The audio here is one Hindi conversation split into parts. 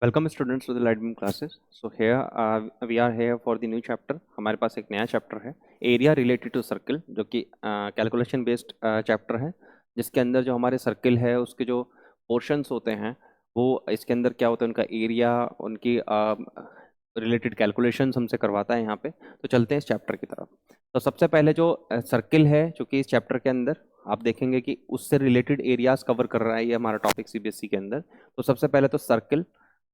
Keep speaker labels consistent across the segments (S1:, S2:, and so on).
S1: Welcome students to the light beam classes. So here we are here for the new chapter. हमारे पास एक नया चैप्टर है, एरिया रिलेटेड टू सर्कल, जो कि कैलकुलेशन बेस्ड चैप्टर है, जिसके अंदर जो हमारे सर्कल है उसके जो पोर्शंस होते हैं वो इसके अंदर क्या होता है, उनका एरिया, उनकी रिलेटेड कैलकुलेशंस हमसे करवाता है यहाँ पे। तो चलते हैं इस चैप्टर की तरफ। तो सबसे पहले जो सर्कल है, जो कि इस चैप्टर के अंदर आप देखेंगे कि उससे रिलेटेड एरियाज कवर कर रहा है ये हमारा टॉपिक सीबीएसई के अंदर। तो सबसे पहले तो सर्कल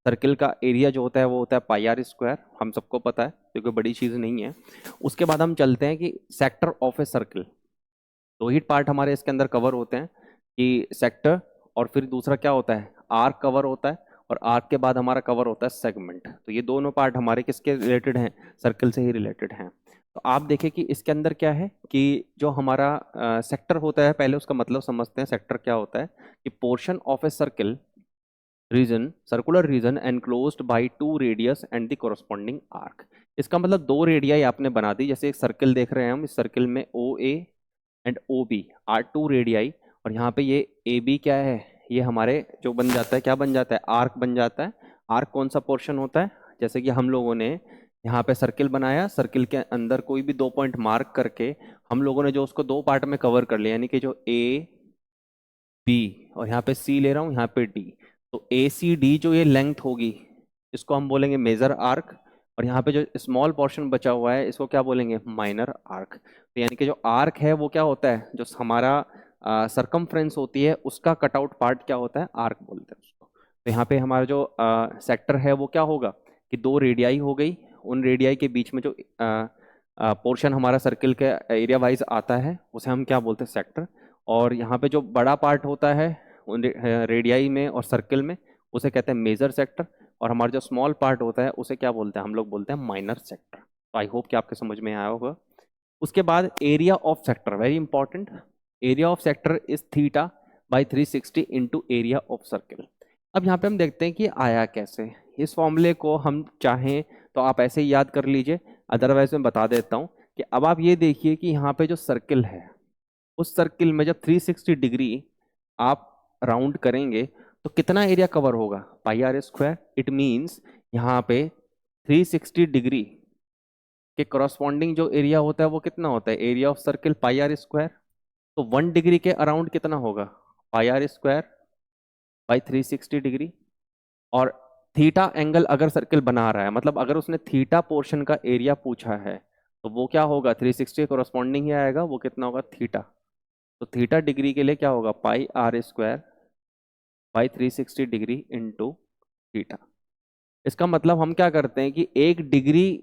S1: सर्किल का एरिया जो होता है वो होता है पाई आर स्क्वायर, हम सबको पता है, क्योंकि बड़ी चीज़ नहीं है। उसके बाद हम चलते हैं कि सेक्टर ऑफ ए सर्किल। दो ही पार्ट हमारे इसके अंदर कवर होते हैं, कि सेक्टर और फिर दूसरा क्या होता है, आर्क कवर होता है, और आर्क के बाद हमारा कवर होता है सेगमेंट। तो ये दोनों पार्ट हमारे किसके रिलेटेड हैं, सर्किल से ही रिलेटेड हैं। तो आप देखें कि इसके अंदर क्या है कि जो हमारा सेक्टर होता है, पहले उसका मतलब समझते हैं। सेक्टर क्या होता है कि portion of a circle region, circular region enclosed by two radius and the corresponding arc. इसका मतलब दो रेडियाई आपने बना दी। जैसे एक सर्किल देख रहे हैं हम, इस सर्किल में O A and O B are two radii, और यहाँ पे ये ए बी क्या है, ये हमारे जो बन जाता है, क्या बन जाता है, आर्क बन जाता है। आर्क कौन सा पोर्शन होता है, जैसे कि हम लोगों ने यहाँ पे सर्किल बनाया, सर्किल के अंदर कोई भी दो पॉइंट मार्क करके हम लोगों ने जो उसको दो पार्ट में कवर कर लिया, यानी कि जो ए बी और यहाँ पे सी ले रहा हूँ, यहाँ पे डी। तो ए सी डी जो ये लेंथ होगी, इसको हम बोलेंगे मेजर आर्क, और यहाँ पे जो स्मॉल पोर्शन बचा हुआ है इसको क्या बोलेंगे, माइनर आर्क। तो यानी कि जो आर्क है वो क्या होता है, जो हमारा सरकमफ्रेंस होती है उसका कटआउट पार्ट क्या होता है, आर्क बोलते हैं उसको। तो यहाँ पे हमारा जो सेक्टर है वो क्या होगा कि दो रेडियाई हो गई, उन रेडियाई के बीच में जो पोर्शन हमारा सर्किल के एरिया वाइज आता है उसे हम क्या बोलते हैं, सेक्टर। और यहाँ पे जो बड़ा पार्ट होता है उन रेडियाई में और सर्किल में, उसे कहते हैं मेजर सेक्टर। और हमारा जो स्मॉल पार्ट होता है उसे क्या बोलते हैं, हम लोग बोलते हैं माइनर सेक्टर। तो आई होप कि आपके समझ में आया होगा। उसके बाद area of sector, very important. Area of sector is theta by 360 into area of circle. अब यहाँ पे हम देखते हैं कि आया कैसे। इस फॉर्मूले को हम चाहें तो आप ऐसे ही याद कर लीजिए, अदरवाइज मैं बता देता हूँ कि अब आप ये देखिए कि यहाँ पे जो सर्किल है, उस सर्किल में जब 360 डिग्री आप राउंड करेंगे तो कितना एरिया कवर होगा, pi r square. It means यहाँ पे 360 डिग्री के करस्पॉन्डिंग जो एरिया होता है वो कितना होता है, area of circle pi r square. तो 1 डिग्री के अराउंड कितना होगा, pi r square by 360 degree. और थीटा एंगल अगर सर्किल बना रहा है, मतलब अगर उसने थीटा पोर्शन का एरिया पूछा है, तो वो क्या होगा, 360 करस्पॉन्डिंग ही आएगा, वो कितना होगा, थीटा। तो थीटा डिग्री के लिए क्या होगा, pi r square by 360 degree into theta. इसका मतलब हम क्या करते हैं कि 1 डिग्री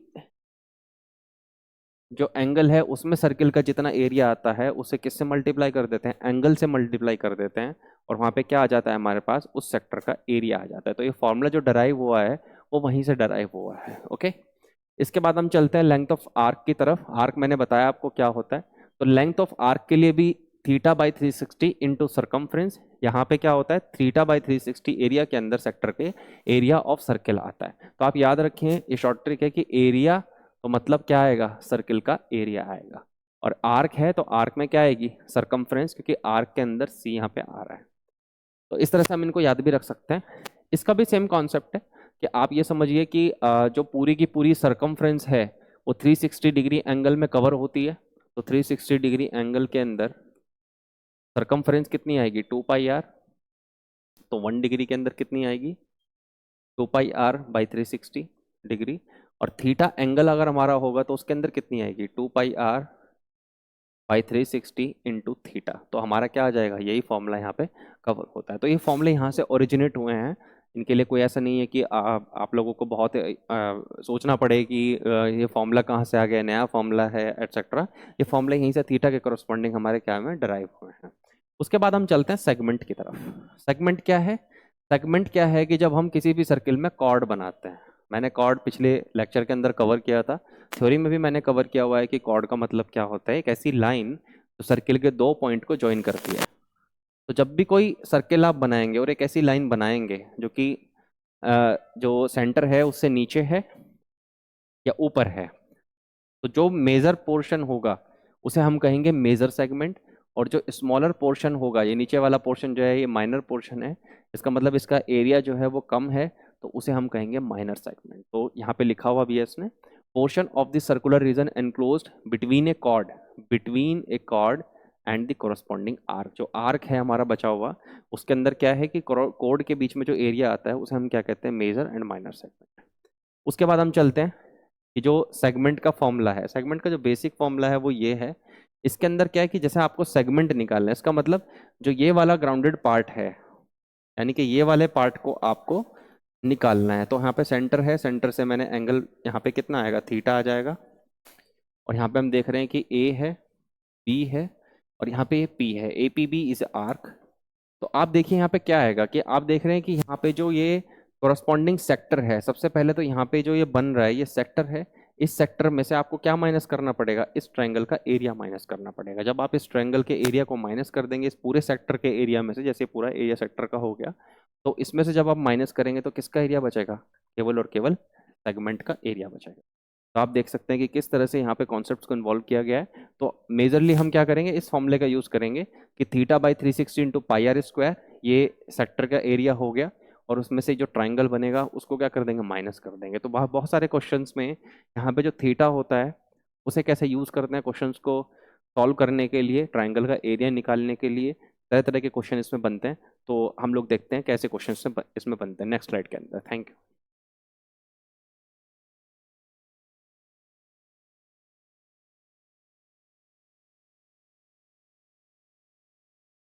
S1: जो एंगल है उसमें सर्किल का जितना एरिया आता है उसे किससे मल्टीप्लाई कर देते हैं, एंगल से मल्टीप्लाई कर देते हैं, और वहाँ पे क्या आ जाता है, हमारे पास उस सेक्टर का एरिया आ जाता है। तो ये फॉर्मूला जो डराइव हुआ है वो वहीं से डराइव हुआ है। ओके, इसके बाद हम चलते हैं लेंथ ऑफ आर्क की तरफ। आर्क मैंने बताया आपको क्या होता है। तो लेंथ ऑफ आर्क के लिए भी थीटा बाई 360 इंटू सर्कमफ्रेंस। यहाँ पे क्या होता है, थीटा बाई 360 एरिया के अंदर सेक्टर के एरिया ऑफ सर्किल आता है। तो आप याद रखें, ये शॉर्ट ट्रिक है कि एरिया तो मतलब क्या आएगा, सर्किल का एरिया आएगा, और आर्क है तो आर्क में क्या आएगी, सरकमफ्रेंस, क्योंकि आर्क के अंदर सी यहाँ पे आ रहा है। तो इस तरह से हम इनको याद भी रख सकते हैं। इसका भी सेम कॉन्सेप्ट है कि आप ये समझिए कि जो पूरी की पूरी सरकमफ्रेंस है वो 360 डिग्री एंगल में कवर होती है। तो 360 डिग्री एंगल के अंदर सरकमफ्रेंस कितनी आएगी, 2 पाई आर। तो 1 डिग्री के अंदर कितनी आएगी, 2 पाई आर बाई 360 डिग्री। और थीटा एंगल अगर हमारा होगा तो उसके अंदर कितनी आएगी, 2 पाई आर बाई 360 इंटू थीटा। तो हमारा क्या आ जाएगा, यही फॉर्मूला यहाँ पे कवर होता है। तो ये फॉर्मूले यहाँ से ओरिजिनेट हुए हैं। इनके लिए कोई ऐसा नहीं है कि आप लोगों को बहुत सोचना पड़े कि ये फॉर्मूला कहाँ से आ गया, नया फॉर्मूला है एटसेट्रा। ये फॉर्मूला यहीं से थीटा के करस्पॉन्डिंग हमारे क्या में डराइव हुए हैं। उसके बाद हम चलते हैं सेगमेंट की तरफ। सेगमेंट क्या है, सेगमेंट क्या है कि जब हम किसी भी सर्किल में कॉर्ड बनाते हैं। मैंने कॉर्ड पिछले लेक्चर के अंदर कवर किया था, थ्योरी में भी मैंने कवर किया हुआ है कि कॉर्ड का मतलब क्या होता है, एक ऐसी लाइन जो सर्किल के दो पॉइंट को ज्वाइन करती है। तो जब भी कोई सर्किल आप बनाएंगे और एक ऐसी लाइन बनाएंगे जो कि जो सेंटर है उससे नीचे है या ऊपर है, तो जो मेजर पोर्शन होगा उसे हम कहेंगे मेजर सेगमेंट, और जो स्मॉलर पोर्शन होगा, ये नीचे वाला पोर्शन जो है ये माइनर पोर्शन है। इसका मतलब इसका एरिया जो है वो कम है, तो उसे हम कहेंगे माइनर सेगमेंट। तो यहाँ पे लिखा हुआ भी है इसने, portion of the circular region enclosed between a chord and the corresponding arc. जो आर्क है हमारा बचा हुआ, उसके अंदर क्या है कि कॉर्ड के बीच में जो एरिया आता है उसे हम क्या कहते हैं, मेजर एंड माइनर सेगमेंट। उसके बाद हम चलते हैं कि जो सेगमेंट का फॉर्मूला है, सेगमेंट का जो बेसिक फॉर्मूला है वो ये है। इसके अंदर क्या है कि जैसे आपको सेगमेंट निकालना है, इसका मतलब जो ये वाला ग्राउंडेड पार्ट है, यानी कि ये वाले पार्ट को आपको निकालना है। तो यहाँ पे सेंटर है, सेंटर से मैंने एंगल यहाँ पे कितना आएगा, थीटा आ जाएगा। और यहाँ पे हम देख रहे हैं कि ए है, बी है, और यहाँ पे पी है, A P B is arc. तो आप देखिए यहाँ पे क्या आएगा कि आप देख रहे हैं कि यहाँ पे जो ये कोरस्पॉन्डिंग सेक्टर है, सबसे पहले तो यहाँ पे जो ये बन रहा है ये सेक्टर है। इस सेक्टर में से आपको क्या माइनस करना पड़ेगा, इस ट्रायंगल का एरिया माइनस करना पड़ेगा। जब आप इस ट्रायंगल के एरिया को माइनस कर देंगे इस पूरे सेक्टर के एरिया में से, जैसे पूरा एरिया सेक्टर का हो गया, तो इसमें से जब आप माइनस करेंगे तो किसका एरिया बचेगा, केवल और केवल सेगमेंट का एरिया बचेगा। तो आप देख सकते हैं कि किस तरह से यहाँ पे कॉन्सेप्ट्स को इन्वॉल्व किया गया है। तो मेजरली हम क्या करेंगे, इस फॉर्मूले का यूज करेंगे कि theta by 360 into pi r square, ये सेक्टर का एरिया हो गया, और उसमें से जो ट्राइंगल बनेगा उसको क्या कर देंगे, माइनस कर देंगे। तो बहुत सारे क्वेश्चंस में यहाँ पे जो थीटा होता है उसे कैसे यूज करते हैं क्वेश्चंस को सॉल्व करने के लिए, ट्राइंगल का एरिया निकालने के लिए, तरह तरह के क्वेश्चन इसमें बनते हैं। तो हम लोग देखते हैं कैसे क्वेश्चन इसमें बनते हैं नेक्स्ट स्लाइड के अंदर। Thank you.